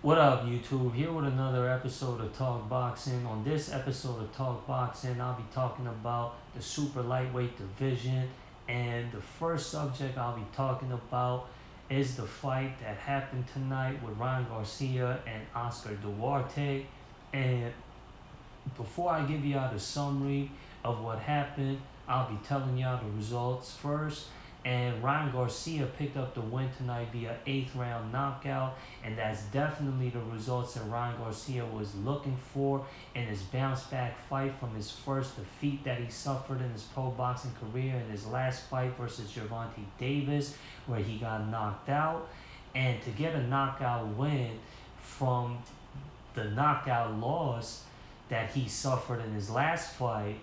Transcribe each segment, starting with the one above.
What up, YouTube? Here with another episode of Talk Boxing. On this episode of Talk Boxing, I'll be talking about the super lightweight division. And the first subject I'll be talking about is the fight that happened tonight with Ryan Garcia and Oscar Duarte. And before I give y'all the summary of what happened, I'll be telling y'all the results first. And Ryan Garcia picked up the win tonight via 8th round knockout, and that's definitely the results that Ryan Garcia was looking for in his bounce back fight from his first defeat that he suffered in his pro boxing career in his last fight versus Gervonta Davis, where he got knocked out. And to get a knockout win from the knockout loss that he suffered in his last fight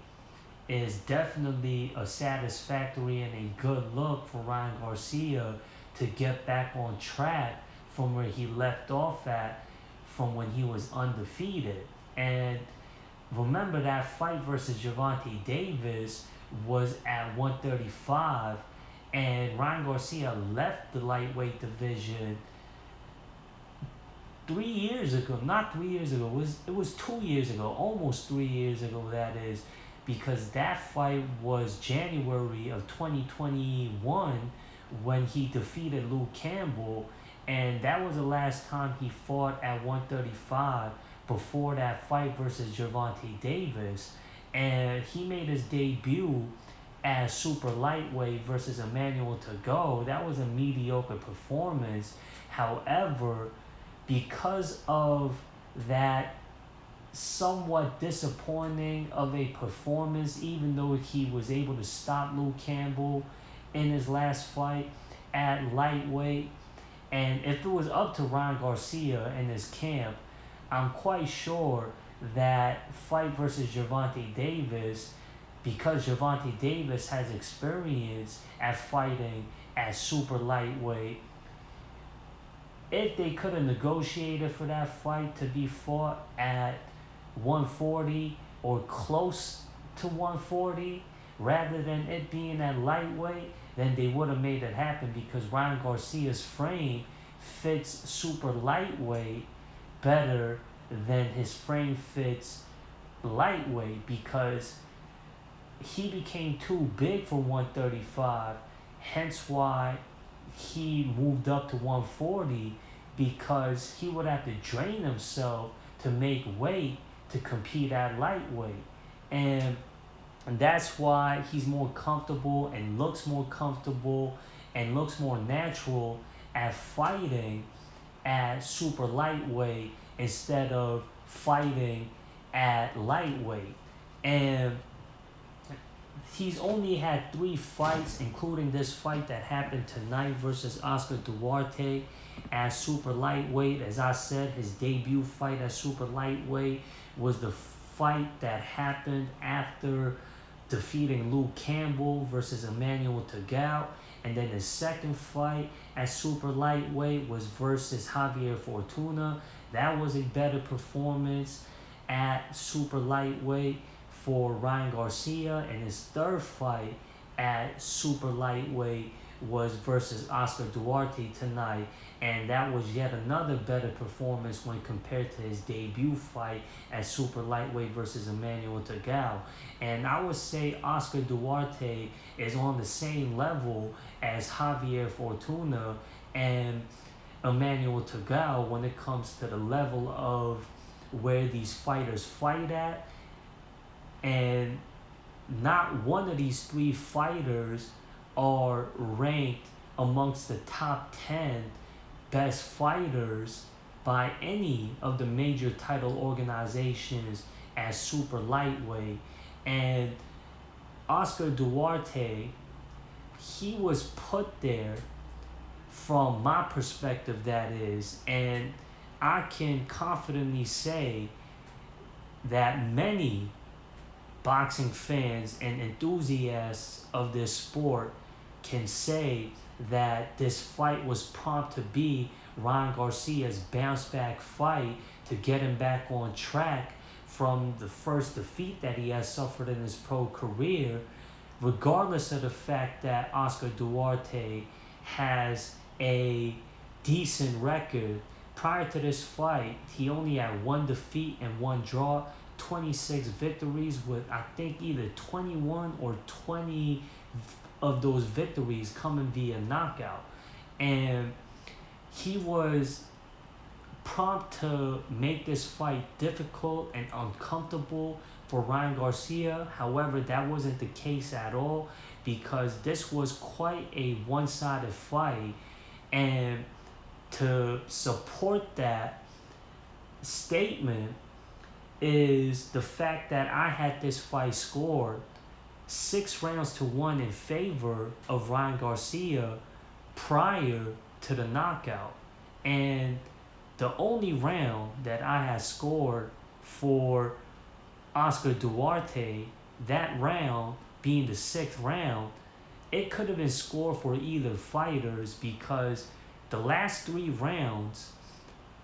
is definitely a satisfactory and a good look for Ryan Garcia to get back on track from where he left off at from when he was undefeated. And remember, that fight versus Gervonta Davis was at 135, and Ryan Garcia left the lightweight division 3 years ago. Not 3 years ago, it was 2 years ago, almost 3 years ago, that is, because that fight was January of 2021 when he defeated Luke Campbell, and that was the last time he fought at 135 before that fight versus Gervonta Davis. And he made his debut as super lightweight versus Emmanuel Tagoe. That was a mediocre performance. However, because of that somewhat disappointing of a performance, even though he was able to stop Luke Campbell in his last fight at lightweight. And if it was up to Ryan Garcia and his camp, I'm quite sure that fight versus Gervonta Davis, because Gervonta Davis has experience at fighting at super lightweight, if they could have negotiated for that fight to be fought at 140 or close to 140 rather than it being at lightweight, then they would have made it happen, because Ryan Garcia's frame fits super lightweight better than his frame fits lightweight, because he became too big for 135, hence why he moved up to 140, because he would have to drain himself to make weight to compete at lightweight. And that's why he's more comfortable and looks more comfortable and looks more natural at fighting at super lightweight instead of fighting at lightweight. And he's only had 3 fights, including this fight that happened tonight versus Oscar Duarte at super lightweight. As I said, his debut fight at super lightweight was the fight that happened after defeating Luke Campbell versus Emmanuel Tagoe. And then his second fight at super lightweight was versus Javier Fortuna. That was a better performance at super lightweight for Ryan Garcia. And his third fight at super lightweight was versus Oscar Duarte tonight, and that was yet another better performance when compared to his debut fight at super lightweight versus Emmanuel Tagoe. And I would say Oscar Duarte is on the same level as Javier Fortuna and Emmanuel Tagoe when it comes to the level of where these fighters fight at. And not one of these 3 fighters are ranked amongst the top 10 best fighters by any of the major title organizations as super lightweight. And Oscar Duarte, he was put there from my perspective, that is, and I can confidently say that many boxing fans and enthusiasts of this sport can say that this fight was prompt to be Ryan Garcia's bounce back fight to get him back on track from the first defeat that he has suffered in his pro career, regardless of the fact that Oscar Duarte has a decent record prior to this fight, he only had one defeat and one draw, 26 victories with I think either 21 or 20 of those victories coming via knockout. And he was prompt to make this fight difficult and uncomfortable for Ryan Garcia. However, that wasn't the case at all because this was quite a one-sided fight. And to support that statement is the fact that I had this fight scored 6 rounds to 1 in favor of Ryan Garcia prior to the knockout. And the only round that I had scored for Oscar Duarte, that round being the 6th round, it could have been scored for either fighters because the last 3 rounds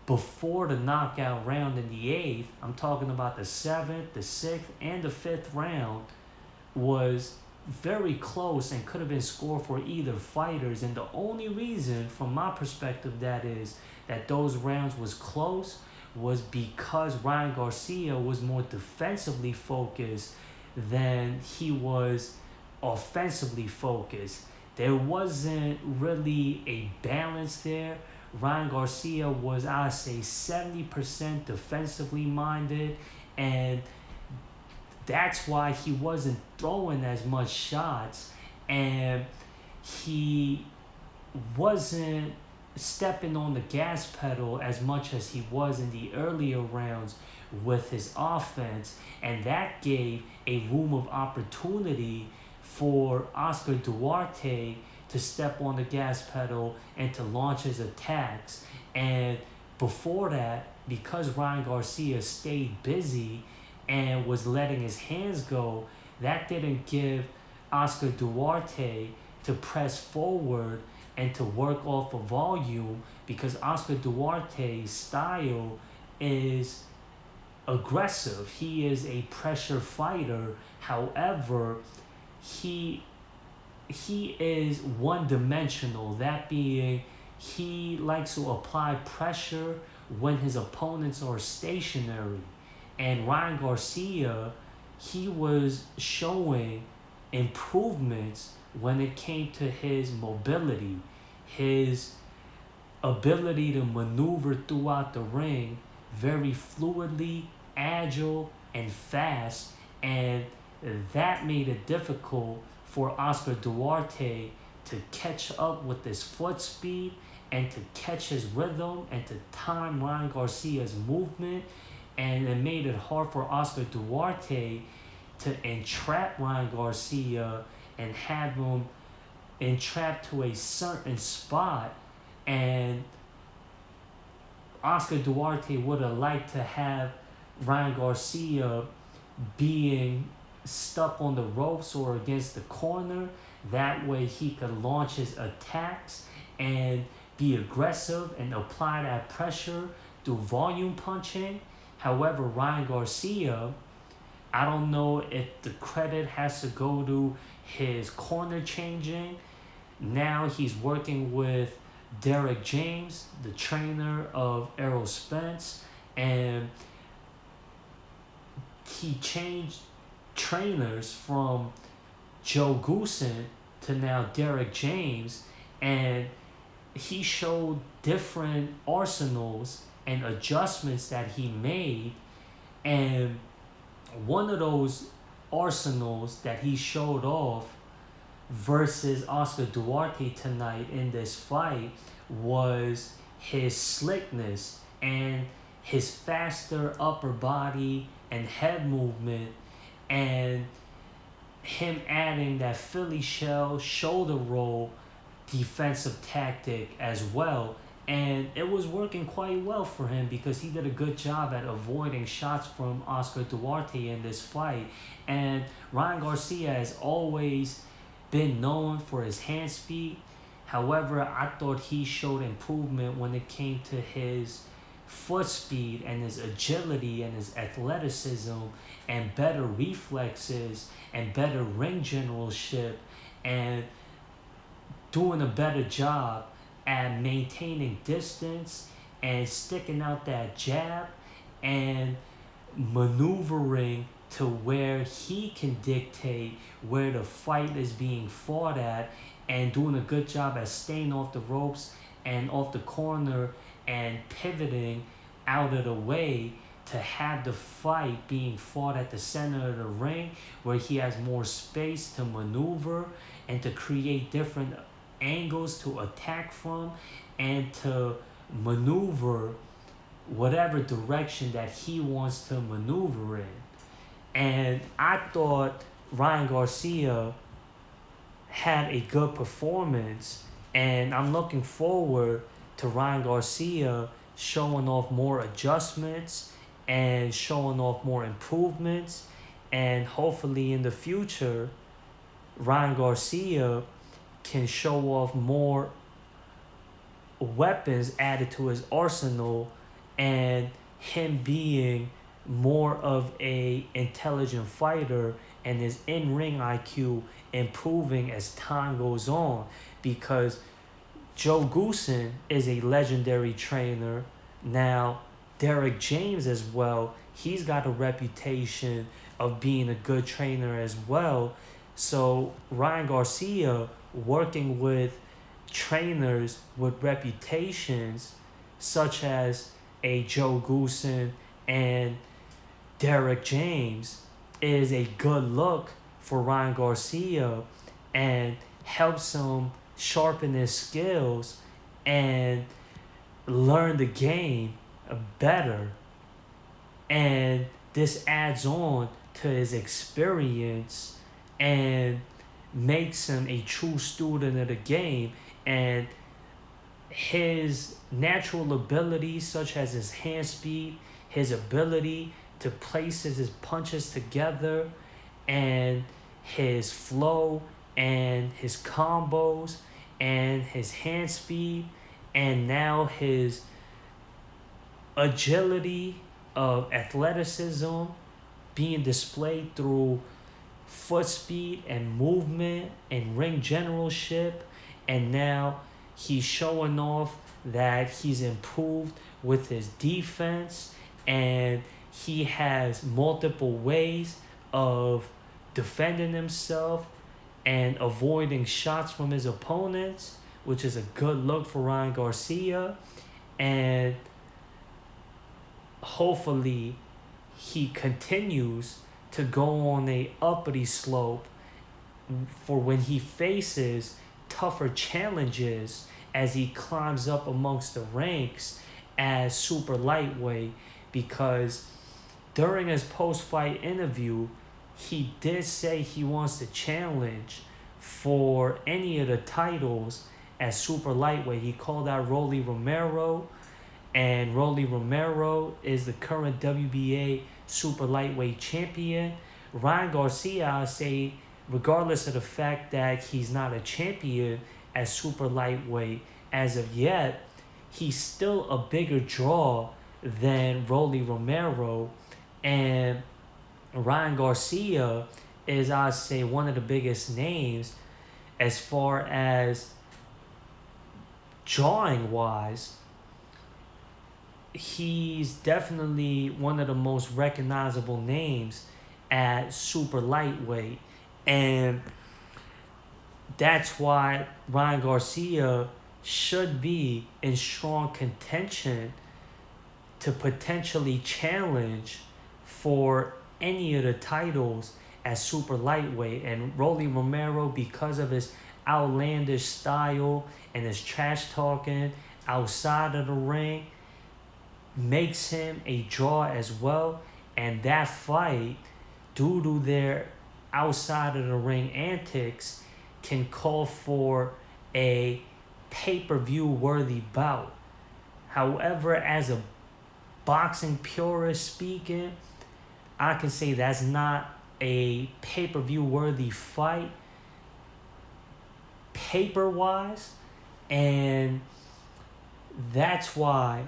before the knockout round in the 8th, I'm talking about the 7th, the 6th, and the 5th round, was very close and could have been scored for either fighters. And the only reason, from my perspective, that those rounds was close was because Ryan Garcia was more defensively focused than he was offensively focused. There wasn't really a balance there. Ryan Garcia was, I'd say, 70% defensively minded, and that's why he wasn't throwing as much shots, and he wasn't stepping on the gas pedal as much as he was in the earlier rounds with his offense, and that gave a room of opportunity for Oscar Duarte to step on the gas pedal and to launch his attacks. And before that, because Ryan Garcia stayed busy and was letting his hands go, that didn't give Oscar Duarte to press forward and to work off of volume, because Oscar Duarte's style is aggressive. He is a pressure fighter. However, he is one-dimensional. That being, he likes to apply pressure when his opponents are stationary. And Ryan Garcia, he was showing improvements when it came to his mobility, his ability to maneuver throughout the ring very fluidly, agile, and fast. And that made it difficult for Oscar Duarte to catch up with his foot speed and to catch his rhythm and to time Ryan Garcia's movement. And it made it hard for Oscar Duarte to entrap Ryan Garcia and have him entrapped to a certain spot. And Oscar Duarte would have liked to have Ryan Garcia being stuck on the ropes or against the corner. That way he could launch his attacks and be aggressive and apply that pressure through volume punching. However, Ryan Garcia, I don't know if the credit has to go to his corner changing. Now he's working with Derek James, the trainer of Errol Spence, and he changed trainers from Joe Goosen to now Derek James, and he showed different arsenals and adjustments that he made. And one of those arsenals that he showed off versus Oscar Duarte tonight in this fight was his slickness and his faster upper body and head movement, and him adding that Philly shell shoulder roll defensive tactic as well. And it was working quite well for him because he did a good job at avoiding shots from Oscar Duarte in this fight. And Ryan Garcia has always been known for his hand speed. However, I thought he showed improvement when it came to his foot speed and his agility and his athleticism and better reflexes and better ring generalship and doing a better job at maintaining distance and sticking out that jab and maneuvering to where he can dictate where the fight is being fought at, and doing a good job at staying off the ropes and off the corner and pivoting out of the way to have the fight being fought at the center of the ring where he has more space to maneuver and to create different angles to attack from and to maneuver whatever direction that he wants to maneuver in. And I thought Ryan Garcia had a good performance, and I'm looking forward to Ryan Garcia showing off more adjustments and showing off more improvements, and hopefully in the future Ryan Garcia can show off more weapons added to his arsenal, and him being more of a intelligent fighter and his in-ring IQ improving as time goes on, because Joe Goosen is a legendary trainer. Now Derek James as well, he's got a reputation of being a good trainer as well. So Ryan Garcia working with trainers with reputations such as a Joe Goosen and Derek James is a good look for Ryan Garcia, and helps him sharpen his skills and learn the game better. And this adds on to his experience and makes him a true student of the game, and his natural abilities such as his hand speed, his ability to place his punches together, and his flow and his combos and his hand speed, and now his agility of athleticism being displayed through foot speed and movement and ring generalship. And now he's showing off that he's improved with his defense, and he has multiple ways of defending himself and avoiding shots from his opponents, which is a good look for Ryan Garcia. And hopefully he continues to go on a uppity slope for when he faces tougher challenges as he climbs up amongst the ranks as super lightweight, because during his post-fight interview, he did say he wants to challenge for any of the titles as super lightweight. He called out Rolly Romero, and Rolly Romero is the current WBA super lightweight champion. Ryan Garcia, I say, regardless of the fact that he's not a champion as super lightweight as of yet, he's still a bigger draw than Rolly Romero. And Ryan Garcia is, I say, one of the biggest names as far as drawing wise. He's definitely one of the most recognizable names at super lightweight, and that's why Ryan Garcia should be in strong contention to potentially challenge for any of the titles as super lightweight. And Rolly Romero, because of his outlandish style and his trash talking outside of the ring, makes him a draw as well. And that fight, due to their outside of the ring antics, can call for a pay-per-view worthy bout. However, as a boxing purist speaking, I can say that's not a pay-per-view worthy fight paper-wise, and that's why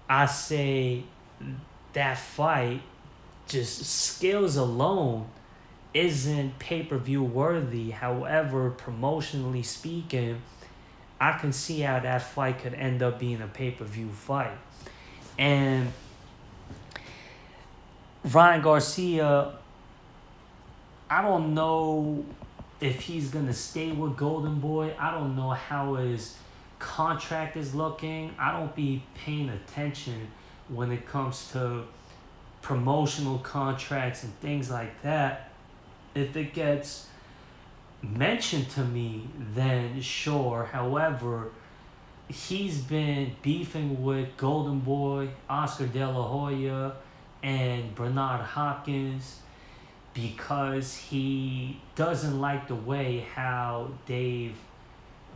I say that fight, just skills alone, isn't pay-per-view worthy. However, promotionally speaking, I can see how that fight could end up being a pay-per-view fight. And Ryan Garcia, I don't know if he's gonna stay with Golden Boy. I don't know how his contract is looking. I don't be paying attention when it comes to promotional contracts and things like that. If it gets mentioned to me, then sure. However, he's been beefing with Golden Boy, Oscar De La Hoya, and Bernard Hopkins because he doesn't like the way how they've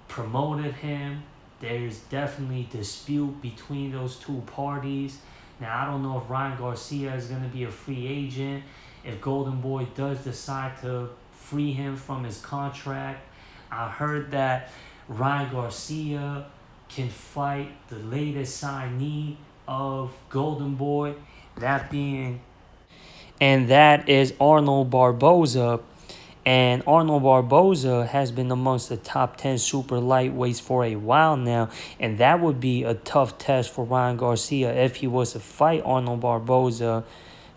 promoted him. There's definitely dispute between those two parties. Now, I don't know if Ryan Garcia is going to be a free agent. If Golden Boy does decide to free him from his contract, I heard that Ryan Garcia can fight the latest signee of Golden Boy, that is Arnold Barboza. And Arnold Barboza has been amongst the top 10 super lightweights for a while now. And that would be a tough test for Ryan Garcia if he was to fight Arnold Barboza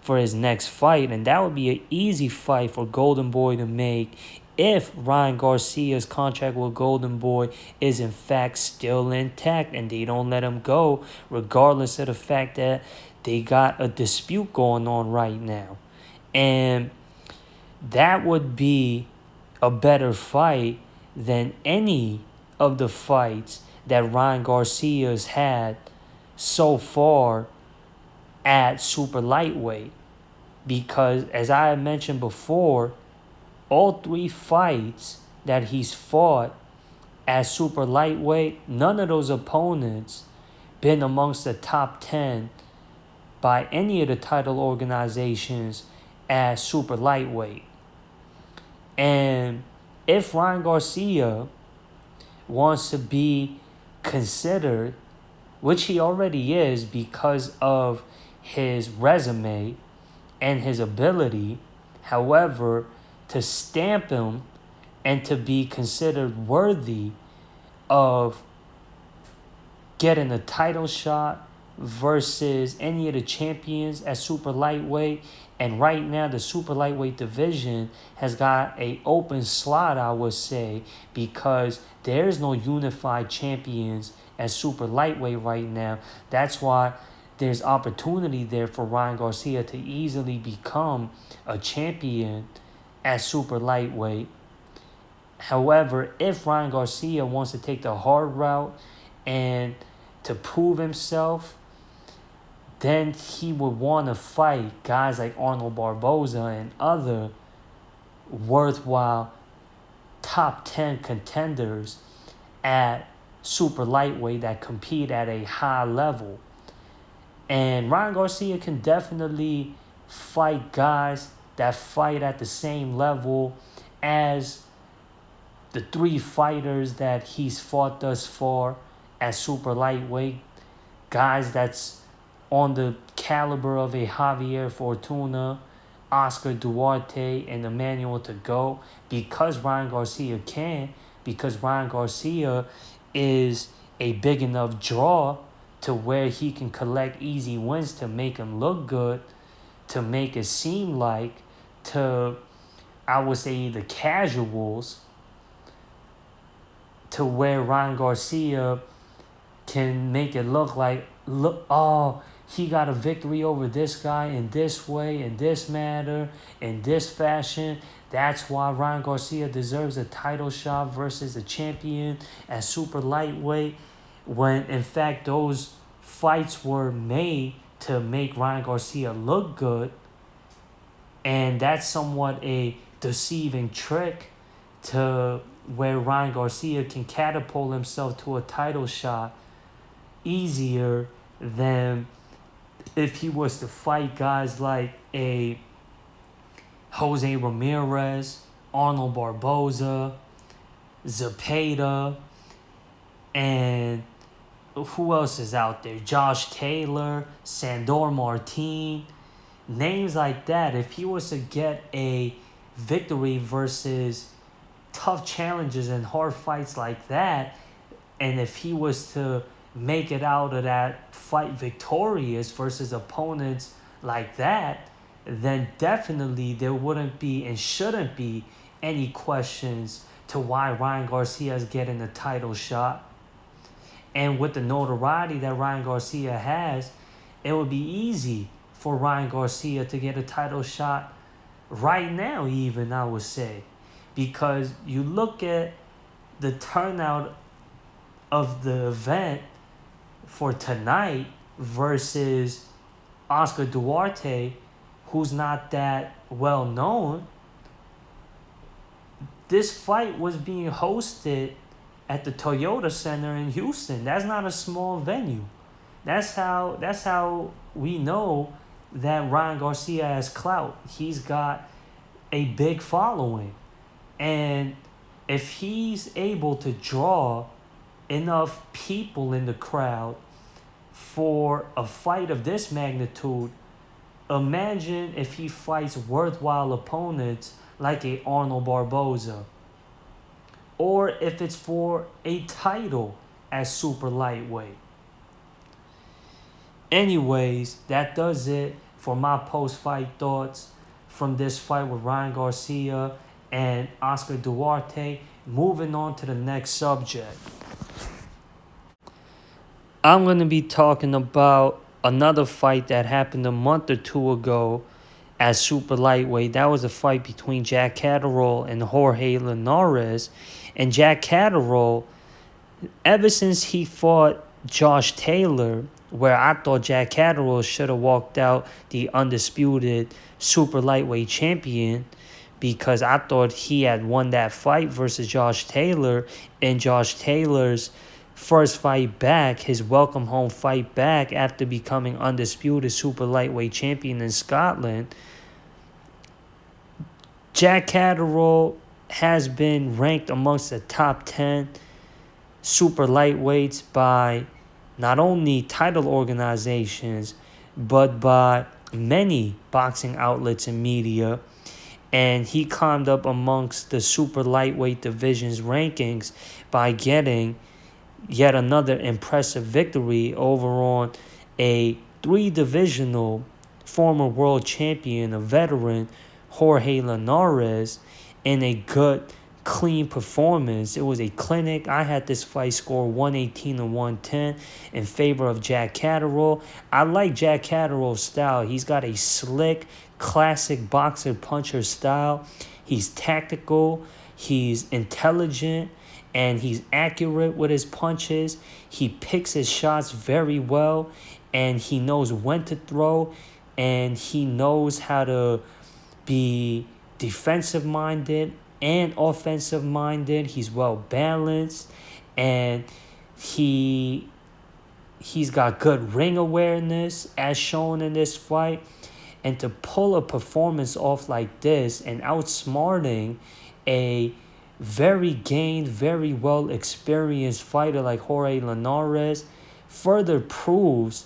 for his next fight. And that would be an easy fight for Golden Boy to make if Ryan Garcia's contract with Golden Boy is in fact still intact and they don't let him go, regardless of the fact that they got a dispute going on right now. And that would be a better fight than any of the fights that Ryan Garcia's had so far at super lightweight. Because, as I had mentioned before, all three fights that he's fought at super lightweight, none of those opponents been amongst the top 10 by any of the title organizations at super lightweight. And if Ryan Garcia wants to be considered, which he already is because of his resume and his ability, however, to stamp him and to be considered worthy of getting a title shot versus any of the champions at super lightweight. And right now the super lightweight division has got a open slot, I would say, because there's no unified champions at super lightweight right now. That's why there's opportunity there for Ryan Garcia to easily become a champion at super lightweight. However, if Ryan Garcia wants to take the hard route and to prove himself, then he would want to fight guys like Arnold Barboza and other worthwhile top 10 contenders at super lightweight that compete at a high level. And Ryan Garcia can definitely fight guys that fight at the same level as the three fighters that he's fought thus far at super lightweight. Guys that's on the caliber of a Javier Fortuna, Oscar Duarte, and Emmanuel to go, because Ryan Garcia can, because Ryan Garcia is a big enough draw to where he can collect easy wins to make him look good, to make it seem like to, I would say, the casuals, to where Ryan Garcia can make it look like, he got a victory over this guy in this way, in this manner, in this fashion. That's why Ryan Garcia deserves a title shot versus a champion at super lightweight, when in fact those fights were made to make Ryan Garcia look good. And that's somewhat a deceiving trick to where Ryan Garcia can catapult himself to a title shot easier than if he was to fight guys like a Jose Ramirez, Arnold Barboza, Zepeda, and who else is out there? Josh Taylor, Sandor Martin, names like that. If he was to get a victory versus tough challenges and hard fights like that, And if he was to make it out of that fight victorious versus opponents like that, then definitely there wouldn't be and shouldn't be any questions to why Ryan Garcia is getting a title shot. And with the notoriety that Ryan Garcia has, it would be easy for Ryan Garcia to get a title shot right now, even, I would say. Because you look at the turnout of the event for tonight versus Oscar Duarte, who's not that well known. This fight was being hosted at the Toyota Center in Houston. That's not a small venue. That's how we know that Ryan Garcia has clout. He's got a big following. And if he's able to draw enough people in the crowd for a fight of this magnitude, imagine if he fights worthwhile opponents like a Arnold Barboza, or if it's for a title as super lightweight. Anyways, that does it for my post-fight thoughts from this fight with Ryan Garcia and Oscar Duarte. Moving on to the next subject. I'm going to be talking about another fight that happened a month or two ago as super lightweight. That was a fight between Jack Catterall and Jorge Linares. And Jack Catterall, ever since he fought Josh Taylor, where I thought Jack Catterall should have walked out the undisputed super lightweight champion, because I thought he had won that fight versus Josh Taylor, and Josh Taylor's first fight back, his welcome home fight back after becoming undisputed super lightweight champion in Scotland. Jack Catterall has been ranked amongst the top 10 super lightweights by not only title organizations, but by many boxing outlets and media. And he climbed up amongst the super lightweight division's rankings by getting yet another impressive victory over on a three-divisional former world champion, a veteran, Jorge Linares, in a good, clean performance. It was a clinic. I had this fight score 118-110 in favor of Jack Catterall. I like Jack Catterall's style. He's got a slick, classic boxer puncher style. He's tactical, he's intelligent, and he's accurate with his punches. He picks his shots very well, and he knows when to throw, and he knows how to be defensive-minded and offensive-minded. He's well-balanced, and he's got good ring awareness as shown in this fight. And to pull a performance off like this and outsmarting a very gained, very well-experienced fighter like Jorge Linares further proves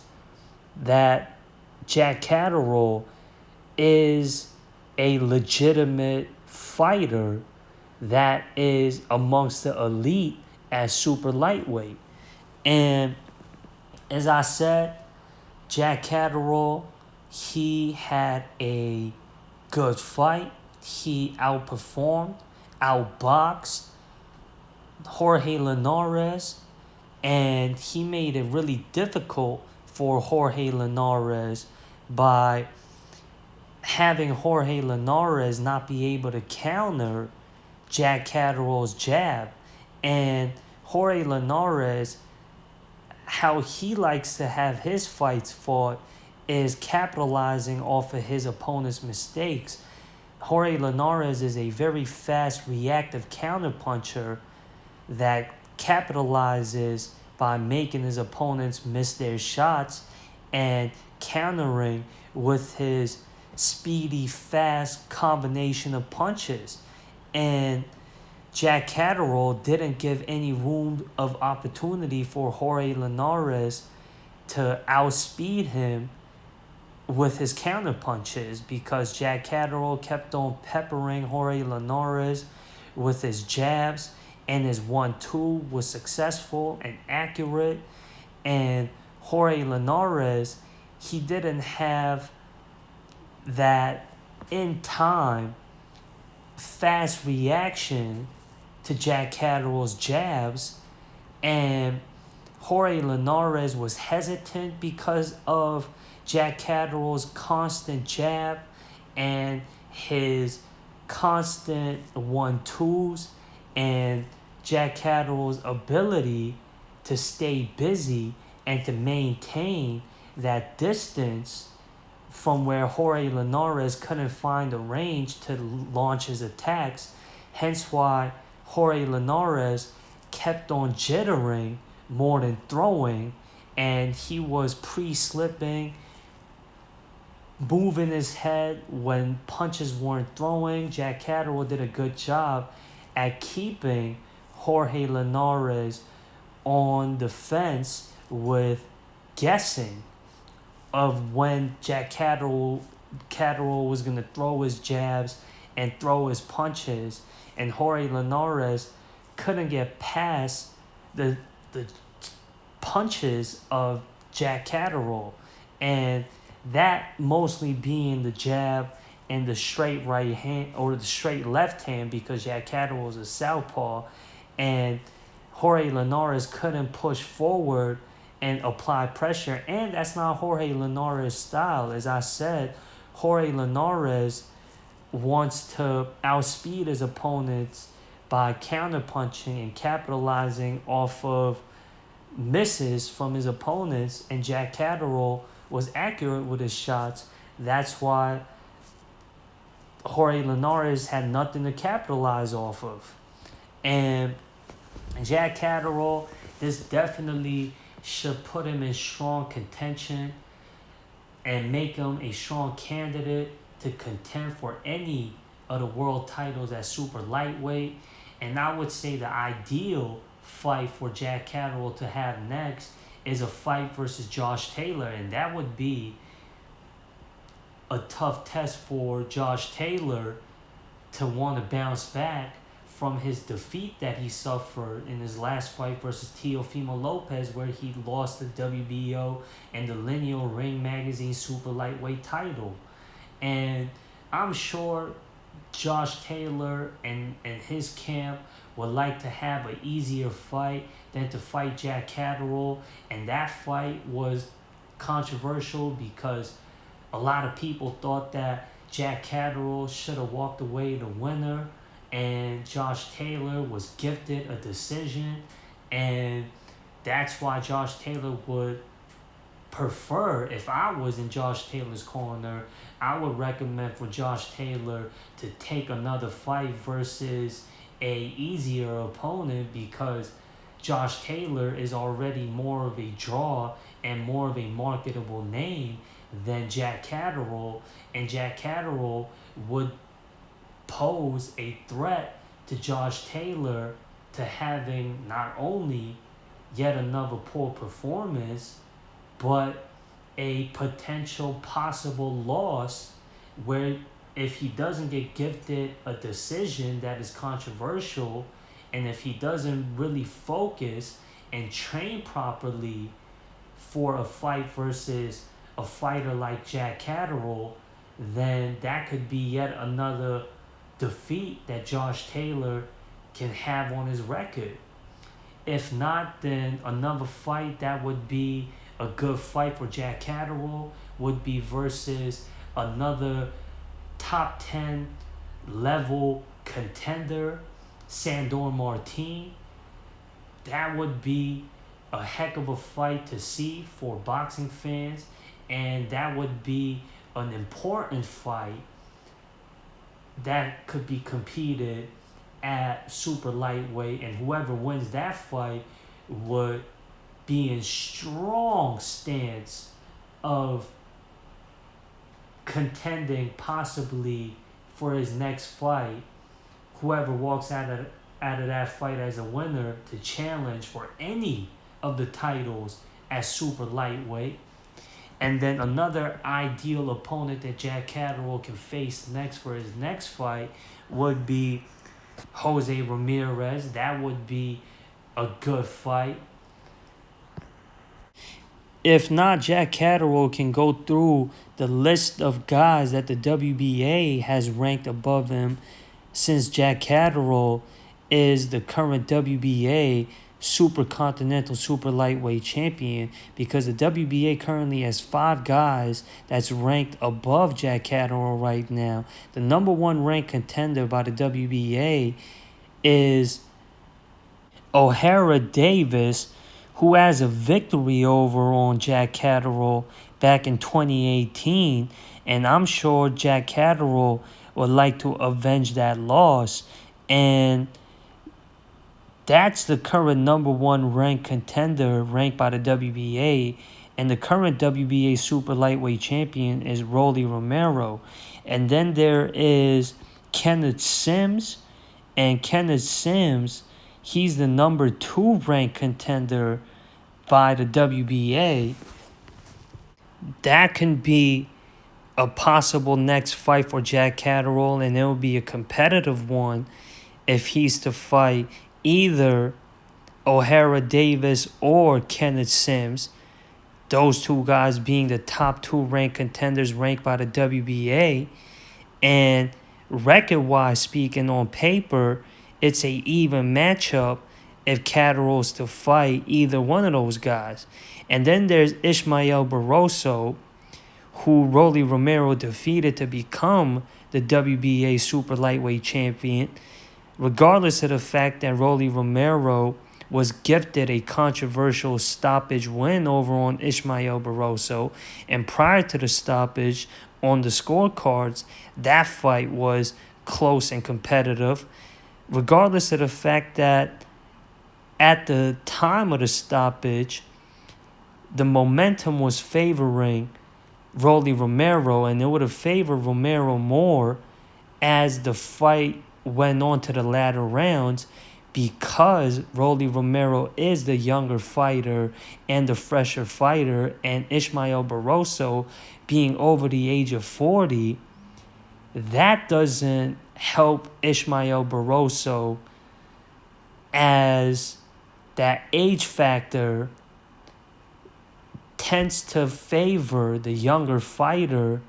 that Jack Catterall is a legitimate fighter that is amongst the elite as super lightweight. And as I said, Jack Catterall, he had a good fight. He outperformed, outboxed Jorge Linares, and he made it really difficult for Jorge Linares by having Jorge Linares not be able to counter Jack Catterall's jab. And Jorge Linares, how he likes to have his fights fought is capitalizing off of his opponent's mistakes. Jorge Linares is a very fast, reactive counterpuncher that capitalizes by making his opponents miss their shots and countering with his speedy, fast combination of punches. And Jack Catterall didn't give any room of opportunity for Jorge Linares to outspeed him with his counter punches, because Jack Catterall kept on peppering Jorge Linares with his jabs and his 1-2 was successful and accurate. And Jorge Linares, he didn't have that in time fast reaction to Jack Catterall's jabs, and Jorge Linares was hesitant because of Jack Catterall's constant jab and his constant 1-2s, and Jack Catterall's ability to stay busy and to maintain that distance from where Jorge Linares couldn't find a range to launch his attacks. Hence why Jorge Linares kept on jittering more than throwing, and he was pre-slipping, moving his head when punches weren't throwing. Jack Catterall did a good job at keeping Jorge Linares on the fence with guessing of when Jack Catterall was going to throw his jabs and throw his punches, and Jorge Linares couldn't get past the punches of Jack Catterall, and that mostly being the jab and the straight right hand or the straight left hand, because Jack Catterall was a southpaw, and Jorge Linares couldn't push forward and apply pressure, and that's not Jorge Linares' style. As I said, Jorge Linares wants to outspeed his opponents by counterpunching and capitalizing off of misses from his opponents, and Jack Catterall was accurate with his shots. That's why Jorge Linares had nothing to capitalize off of. And Jack Catterall, this definitely should put him in strong contention and make him a strong candidate to contend for any of the world titles at super lightweight. And I would say the ideal fight for Jack Catterall to have next is a fight versus Josh Taylor, and that would be a tough test for Josh Taylor to want to bounce back from his defeat that he suffered in his last fight versus Teofimo Lopez, where he lost the WBO and the Lineal Ring Magazine super lightweight title. And I'm sure Josh Taylor and his camp would like to have an easier fight than to fight Jack Catterall, and that fight was controversial because a lot of people thought that Jack Catterall should have walked away the winner, and Josh Taylor was gifted a decision, and that's why Josh Taylor would prefer, if I was in Josh Taylor's corner, I would recommend for Josh Taylor to take another fight versus a easier opponent, because Josh Taylor is already more of a draw and more of a marketable name than Jack Catterall, and Jack Catterall would pose a threat to Josh Taylor to having not only yet another poor performance, but a potential possible loss where if he doesn't get gifted a decision that is controversial, and if he doesn't really focus and train properly for a fight versus a fighter like Jack Catterall, then that could be yet another defeat that Josh Taylor can have on his record. If not, then another fight that would be a good fight for Jack Catterall would be versus another top 10 level contender, Sandor Martin. That would be a heck of a fight to see for boxing fans, and that would be an important fight that could be competed at super lightweight, and whoever wins that fight would be in strong stance of contending possibly for his next fight. Whoever walks out of that fight as a winner to challenge for any of the titles at super lightweight. And then another ideal opponent that Jack Catterall can face next for his next fight would be Jose Ramirez. That would be a good fight. If not, Jack Catterall can go through the list of guys that the WBA has ranked above him, since Jack Catterall is the current WBA Super Continental Super Lightweight Champion, because the WBA currently has 5 guys that's ranked above Jack Catterall right now. The number one ranked contender by the WBA is O'Hara Davis, who has a victory over on Jack Catterall back in 2018, and I'm sure Jack Catterall would like to avenge that loss. And that's the current number one ranked contender ranked by the WBA. And the current WBA super lightweight champion is Rolly Romero. And then there is Kenneth Sims. And Kenneth Sims, he's the number 2 ranked contender by the WBA. That can be a possible next fight for Jack Catterall, and it will be a competitive one if he's to fight either O'Hara Davis or Kenneth Sims. Those 2 guys being the top 2 ranked contenders ranked by the WBA. And record-wise speaking, on paper, it's a even matchup if Catterall's to fight either one of those guys. And then there's Ismael Barroso, who Rolly Romero defeated to become the WBA super lightweight champion. Regardless of the fact that Rolly Romero was gifted a controversial stoppage win over on Ismael Barroso, and prior to the stoppage on the scorecards, that fight was close and competitive. Regardless of the fact that at the time of the stoppage, the momentum was favoring Rolly Romero, and it would have favored Romero more as the fight went on to the latter rounds, because Rolly Romero is the younger fighter and the fresher fighter, and Ismael Barroso being over the age of 40, that doesn't help Ismael Barroso, as that age factor tends to favor the younger fighter,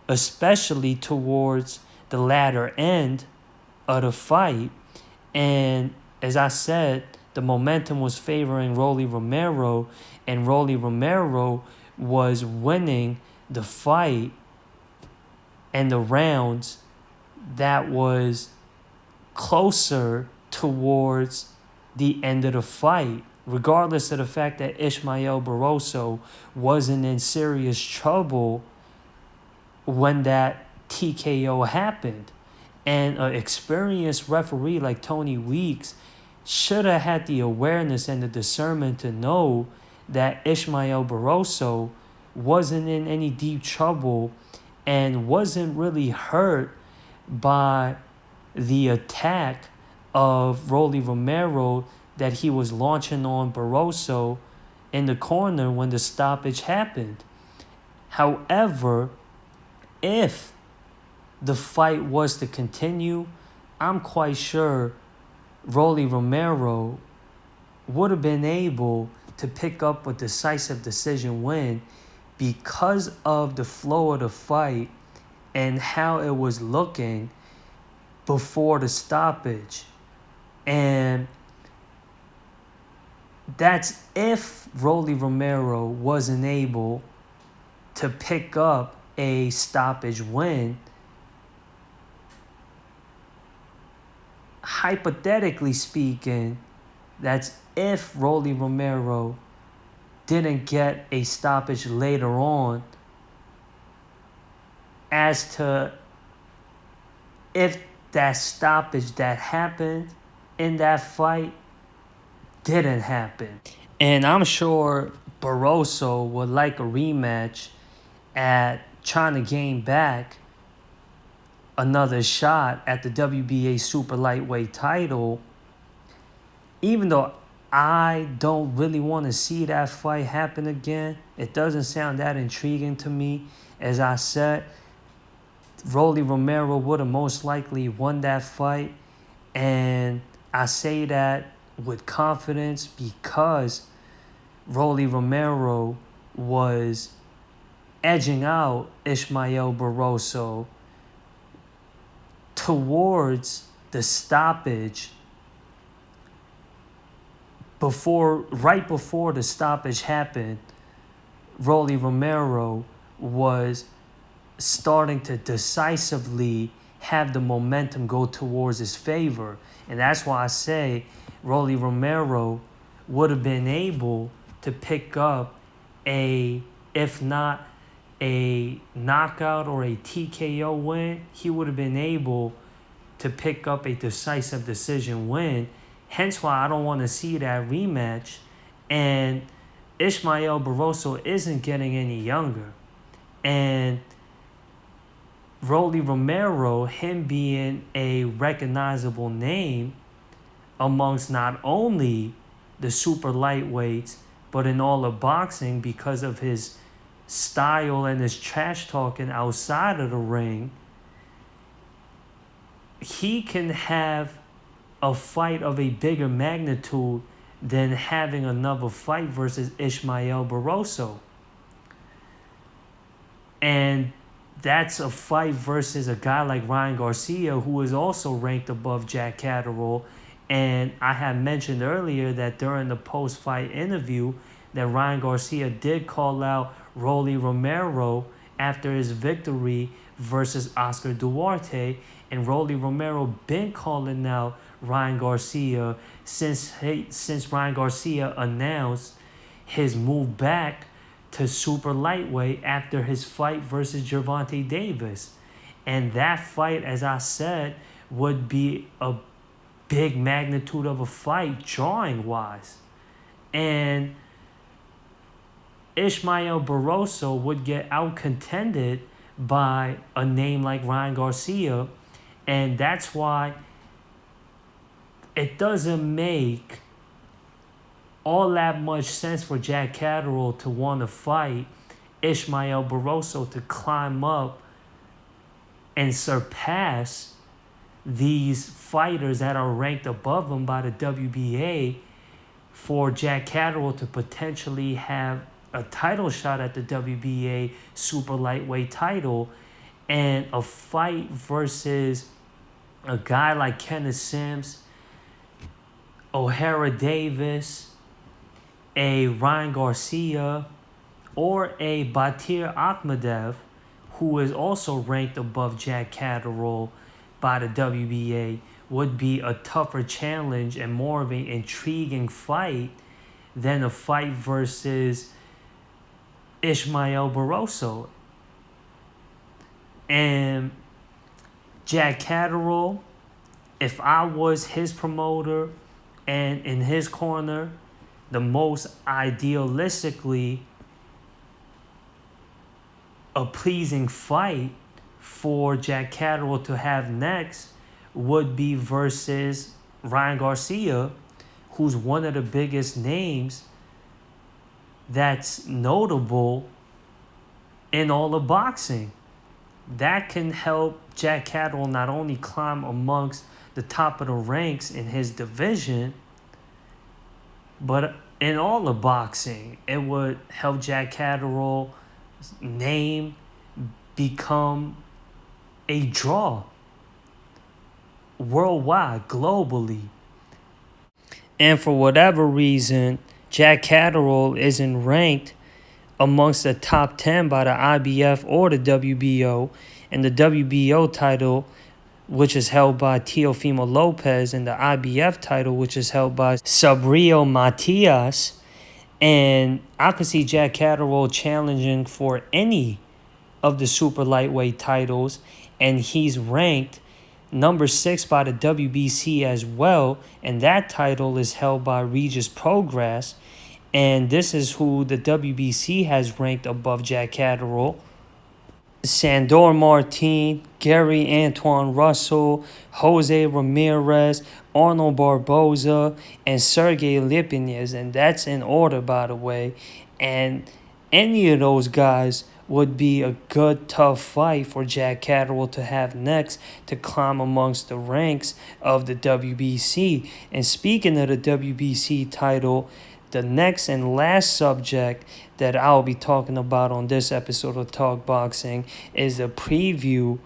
especially towards the latter end of the fight. And as I said, the momentum was favoring Rolly Romero, and Rolly Romero was winning the fight and the rounds that was closer towards the end of the fight, regardless of the fact that Ismael Barroso wasn't in serious trouble when that TKO happened. And an experienced referee like Tony Weeks should have had the awareness and the discernment to know that Ismael Barroso wasn't in any deep trouble and wasn't really hurt by the attack of Rolly Romero that he was launching on Barroso in the corner when the stoppage happened. However, if the fight was to continue, I'm quite sure Rolly Romero would have been able to pick up a decisive decision win because of the flow of the fight and how it was looking before the stoppage. And that's if Rolly Romero wasn't able to pick up a stoppage win. Hypothetically speaking, that's if Rolly Romero didn't get a stoppage later on. As to if that stoppage that happened in that fight didn't happen. And I'm sure Barroso would like a rematch at trying to gain back another shot at the WBA super lightweight title, even though I don't really want to see that fight happen again. It doesn't sound that intriguing to me. As I said, Rolly Romero would have most likely won that fight, And I say that with confidence because Rolly Romero was edging out Ismael Barroso towards the stoppage right before the stoppage happened. Rolly Romero was starting to decisively have the momentum go towards his favor. And that's why I say Rolly Romero would have been able to pick up if not a knockout or a TKO win, he would have been able to pick up a decisive decision win. Hence why I don't want to see that rematch. And Ismael Barroso isn't getting any younger. And Rolly Romero, him being a recognizable name amongst not only the super lightweights, but in all of boxing because of his style and his trash talking outside of the ring, he can have a fight of a bigger magnitude than having another fight versus Ismael Barroso. And that's a fight versus a guy like Ryan Garcia, who is also ranked above Jack Catterall. And I had mentioned earlier that during the post-fight interview that Ryan Garcia did call out Rolly Romero after his victory versus Oscar Duarte. And Rolly Romero been calling out Ryan Garcia since Ryan Garcia announced his move back to super lightweight after his fight versus Gervonta Davis. And that fight, as I said, would be a big magnitude of a fight drawing-wise. And Ismael Barroso would get out-contended by a name like Ryan Garcia. And that's why it doesn't make all that much sense for Jack Catterall to want to fight Ismael Barroso to climb up and surpass these fighters that are ranked above him by the WBA, for Jack Catterall to potentially have a title shot at the WBA super lightweight title, and a fight versus a guy like Kenneth Sims, O'Hara Davis, a Ryan Garcia, or a Batir Akhmadev, who is also ranked above Jack Catterall by the WBA, would be a tougher challenge and more of an intriguing fight than a fight versus Ismael Barroso. And Jack Catterall, if I was his promoter and in his corner, the most idealistically a pleasing fight for Jack Catterall to have next would be versus Ryan Garcia, who's one of the biggest names that's notable in all of boxing. That can help Jack Catterall not only climb amongst the top of the ranks in his division, but in all of boxing. It would help Jack Catterall's name become a draw worldwide, globally. And for whatever reason, Jack Catterall isn't ranked amongst the top 10 by the IBF or the WBO. And the WBO title, which is held by Teofimo Lopez, and the IBF title, which is held by Sabrio Matias. And I could see Jack Catterall challenging for any of the super lightweight titles, and he's ranked number 6 by the WBC as well, and that title is held by Regis Prograis, and this is who the WBC has ranked above Jack Catterall. Sandor Martin, Gary Antoine Russell, Jose Ramirez, Arnold Barboza, and Sergey Lipinets, and that's in order, by the way. And any of those guys would be a good tough fight for Jack Catterall to have next to climb amongst the ranks of the WBC. And speaking of the WBC title, the next and last subject that I'll be talking about on this episode of Talk Boxing is a preview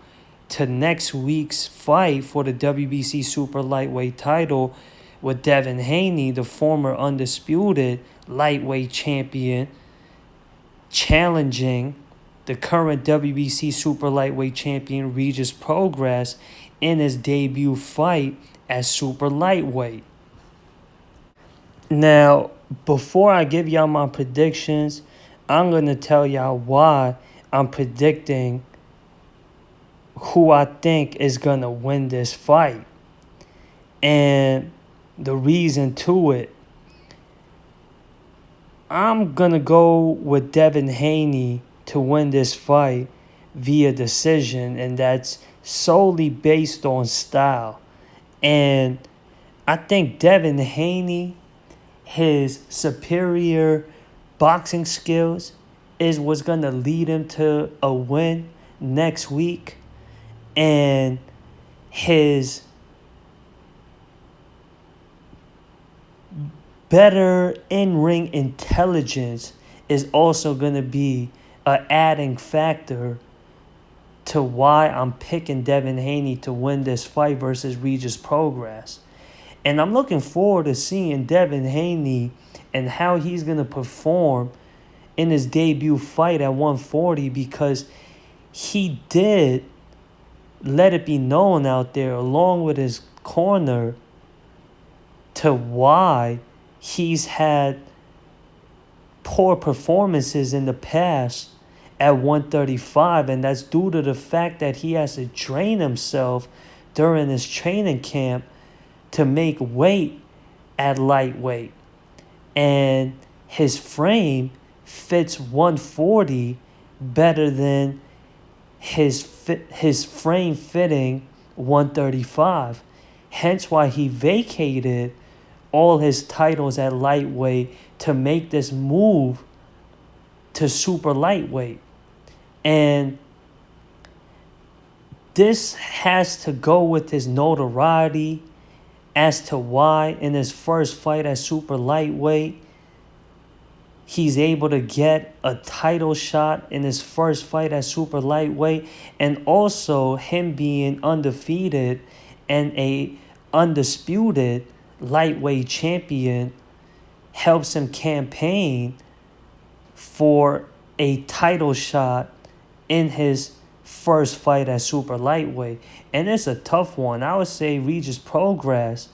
to next week's fight for the WBC Super Lightweight title with Devin Haney, the former undisputed lightweight champion, challenging the current WBC Super Lightweight champion Regis Prograis in his debut fight as Super Lightweight. Now, before I give y'all my predictions, I'm going to tell y'all why I'm predicting who I think is going to win this fight. And the reason to it, I'm going to go with Devin Haney to win this fight via decision, and that's solely based on style. And I think Devin Haney, his superior boxing skills is what's going to lead him to a win next week. And his better in-ring intelligence is also going to be an adding factor to why I'm picking Devin Haney to win this fight versus Regis Prograis. And I'm looking forward to seeing Devin Haney and how he's going to perform in his debut fight at 140, because he did let it be known out there, along with his corner, to why he's had poor performances in the past at 135, and that's due to the fact that he has to drain himself during his training camp to make weight at lightweight. And his frame fits 140 better than his frame fitting 135. Hence why he vacated all his titles at lightweight to make this move to super lightweight. And this has to go with his notoriety as to why in his first fight at super lightweight, he's able to get a title shot in his first fight at super lightweight, and also him being undefeated and a undisputed lightweight champion helps him campaign for a title shot in his first fight at super lightweight. And it's a tough one. I would say Regis Prograis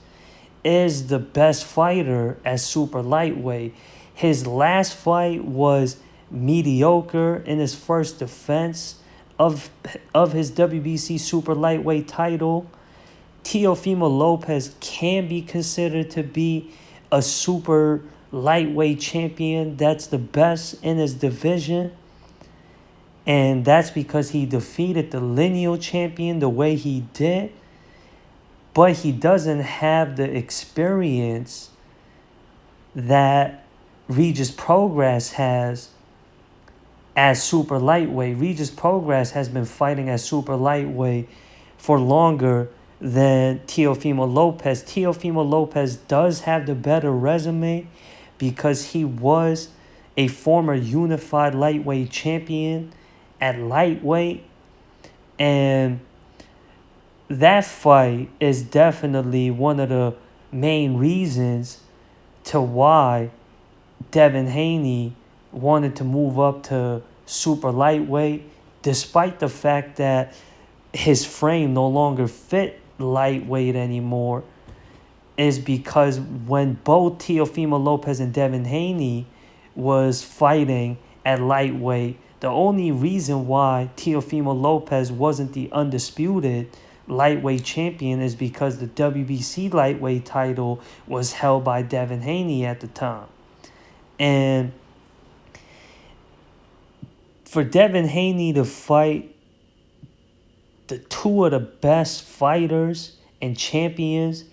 is the best fighter at super lightweight. His last fight was mediocre in his first defense of his WBC super lightweight title. Teofimo Lopez can be considered to be a super lightweight champion that's the best in his division. And that's because he defeated the lineal champion the way he did. But he doesn't have the experience that Regis Prograis has as super lightweight. Regis Prograis has been fighting as super lightweight for longer than Teofimo Lopez. Teofimo Lopez does have the better resume because he was a former unified lightweight champion at lightweight. And that fight is definitely one of the main reasons to why Devin Haney wanted to move up to super lightweight, despite the fact that his frame no longer fit lightweight anymore, is because when both Teofimo Lopez and Devin Haney was fighting at lightweight, the only reason why Teofimo Lopez wasn't the undisputed lightweight champion is because the WBC lightweight title was held by Devin Haney at the time. And for Devin Haney to fight the two of the best fighters and champions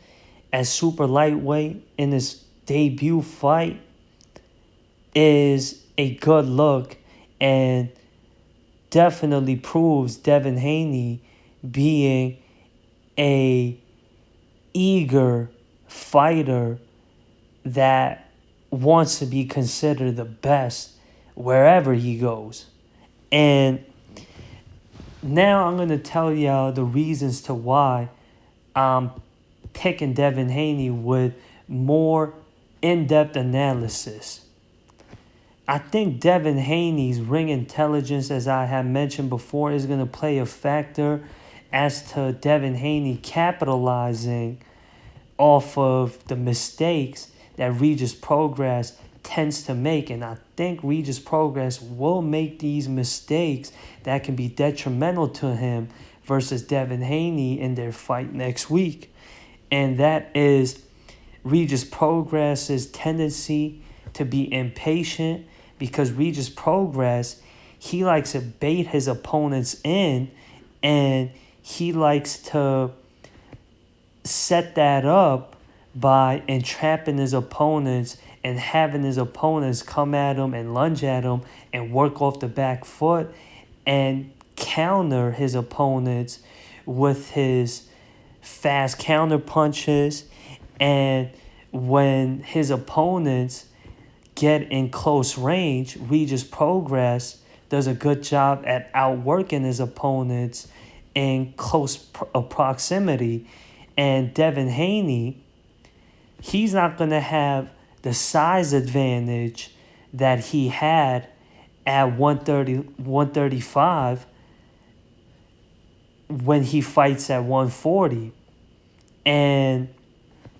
at super lightweight in his debut fight is a good look. And definitely proves Devin Haney being a eager fighter that wants to be considered the best wherever he goes. And now I'm going to tell y'all the reasons to why I'm picking Devin Haney with more in-depth analysis. I think Devin Haney's ring intelligence, as I have mentioned before, is going to play a factor as to Devin Haney capitalizing off of the mistakes that Regis Prograis tends to make. And I think Regis Prograis will make these mistakes that can be detrimental to him versus Devin Haney in their fight next week. And that is Regis Prograis' tendency to be impatient, because Regis Prograis, he likes to bait his opponents in, and he likes to set that up by entrapping his opponents and having his opponents come at him and lunge at him and work off the back foot and counter his opponents with his fast counter punches. And when his opponents get in close range, Regis Prograis does a good job at outworking his opponents in close proximity. And Devin Haney, he's not going to have the size advantage that he had at 130, 135 when he fights at 140. And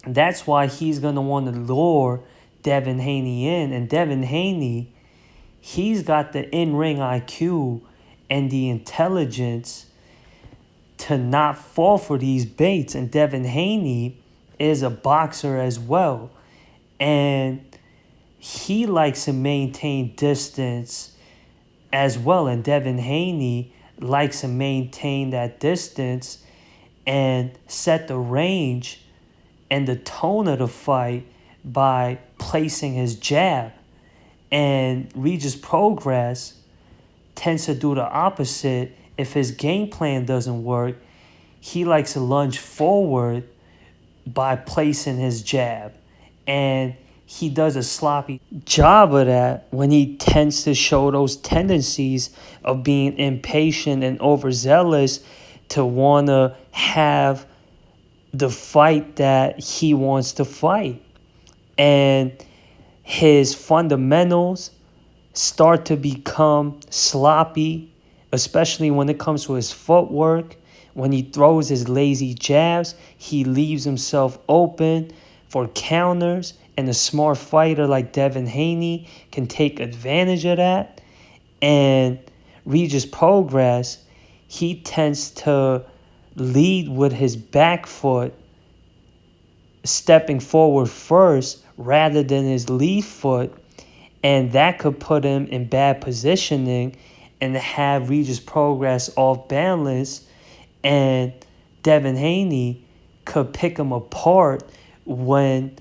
that's why he's going to want to lure Devin Haney in. And Devin Haney, he's got the in-ring IQ and the intelligence to not fall for these baits. And Devin Haney is a boxer as well. And he likes to maintain distance as well. And Devin Haney likes to maintain that distance and set the range and the tone of the fight by placing his jab. And Regis Prograis tends to do the opposite. If his game plan doesn't work, he likes to lunge forward by placing his jab. And he does a sloppy job of that when he tends to show those tendencies of being impatient and overzealous to want to have the fight that he wants to fight. And his fundamentals start to become sloppy, especially when it comes to his footwork. When he throws his lazy jabs, he leaves himself open for counters, and a smart fighter like Devin Haney can take advantage of that. And Regis Prograis, he tends to lead with his back foot, stepping forward first rather than his lead foot, and that could put him in bad positioning and have Regis Prograis off balance, and Devin Haney could pick him apart when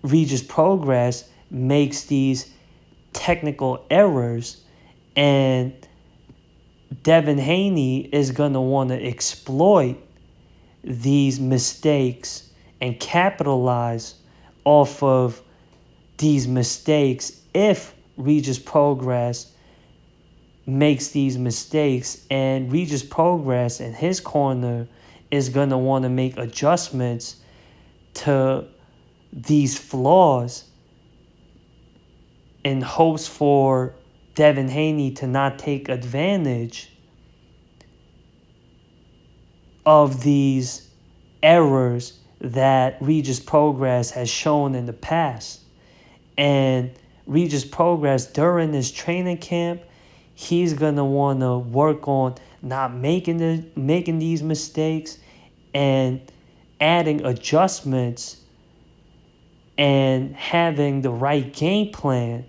Regis Prograis makes these technical errors. And Devin Haney is going to want to exploit these mistakes and capitalize off of these mistakes if Regis Prograis makes these mistakes. And Regis Prograis in his corner is going to want to make adjustments to these flaws in hopes for Devin Haney to not take advantage of these errors that Regis Prograis has shown in the past. And Regis Prograis, during his training camp, he's going to want to work on not making these mistakes and adding adjustments and having the right game plan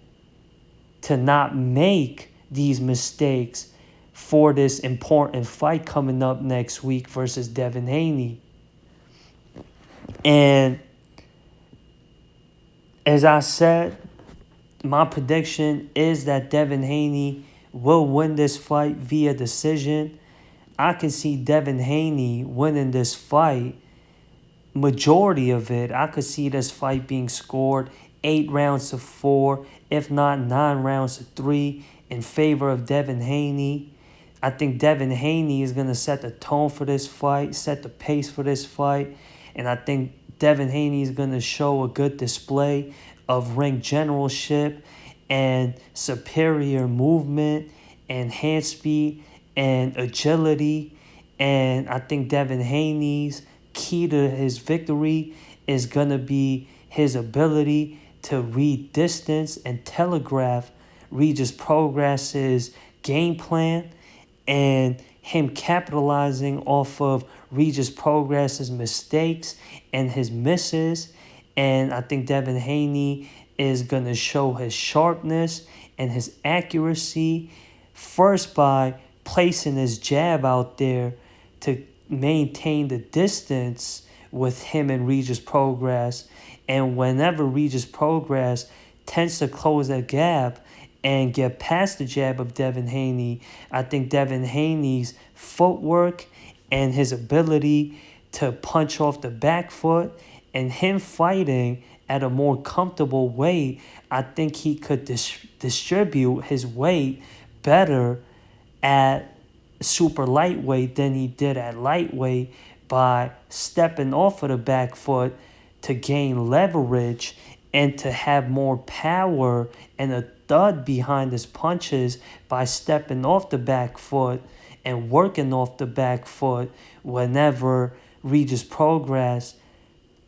to not make these mistakes for this important fight coming up next week versus Devin Haney. And as I said, my prediction is that Devin Haney will win this fight via decision. I can see Devin Haney winning this fight. Majority of it, I could see this fight being scored 8 rounds to 4, if not 9 rounds to 3, in favor of Devin Haney. I think Devin Haney is going to set the tone for this fight, set the pace for this fight. And I think Devin Haney is going to show a good display of ring generalship and superior movement and hand speed and agility. And I think Devin Haney's key to his victory is going to be his ability to read distance and telegraph Regis Progress's game plan, and him capitalizing off of Regis Progress's mistakes and his misses. And I think Devin Haney is going to show his sharpness and his accuracy, first by placing his jab out there to maintain the distance with him and Regis Progress. And whenever Regis Progress tends to close that gap and get past the jab of Devin Haney, I think Devin Haney's footwork and his ability to punch off the back foot and him fighting at a more comfortable weight, I think he could distribute his weight better at super lightweight than he did at lightweight by stepping off of the back foot to gain leverage and to have more power and a thud behind his punches by stepping off the back foot and working off the back foot whenever Regis Progress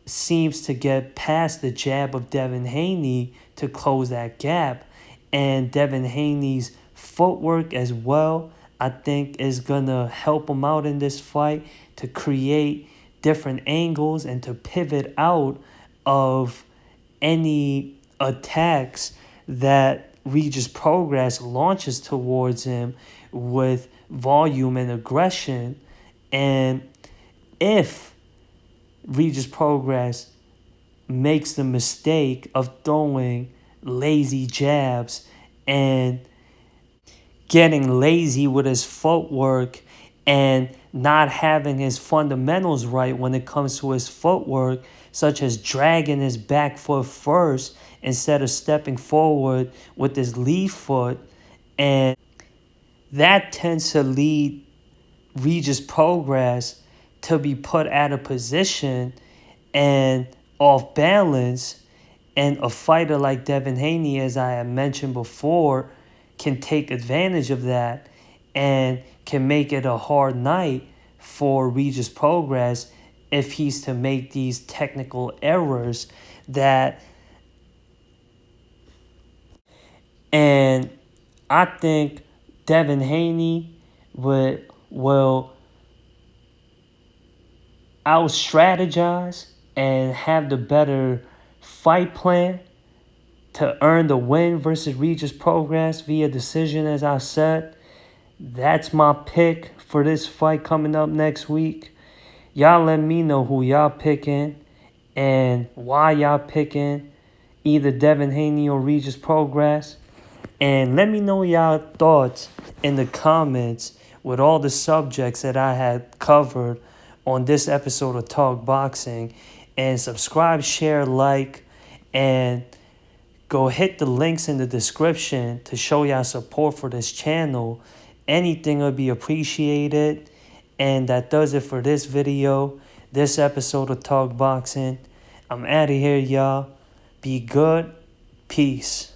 seems to get past the jab of Devin Haney to close that gap. And Devin Haney's footwork as well, I think, is going to help him out in this fight to create different angles and to pivot out of any attacks that Regis Progress launches towards him with volume and aggression. And if Regis Progress makes the mistake of throwing lazy jabs and getting lazy with his footwork and not having his fundamentals right when it comes to his footwork, such as dragging his back foot first instead of stepping forward with his lead foot, and that tends to lead Regis Progress to be put out of position and off balance. And a fighter like Devin Haney, as I have mentioned before, can take advantage of that and can make it a hard night for Regis Progress if he's to make these technical errors that. And I think Devin Haney will out-strategize and have the better fight plan to earn the win versus Regis Progress via decision, as I said. That's my pick for this fight coming up next week. Y'all let me know who y'all picking and why y'all picking either Devin Haney or Regis Progress. And let me know y'all thoughts in the comments with all the subjects that I had covered on this episode of Talk Boxing. And subscribe, share, like, and go hit the links in the description to show y'all support for this channel. Anything would be appreciated. And that does it for this video, this episode of Talk Boxing. I'm out of here, y'all. Be good. Peace.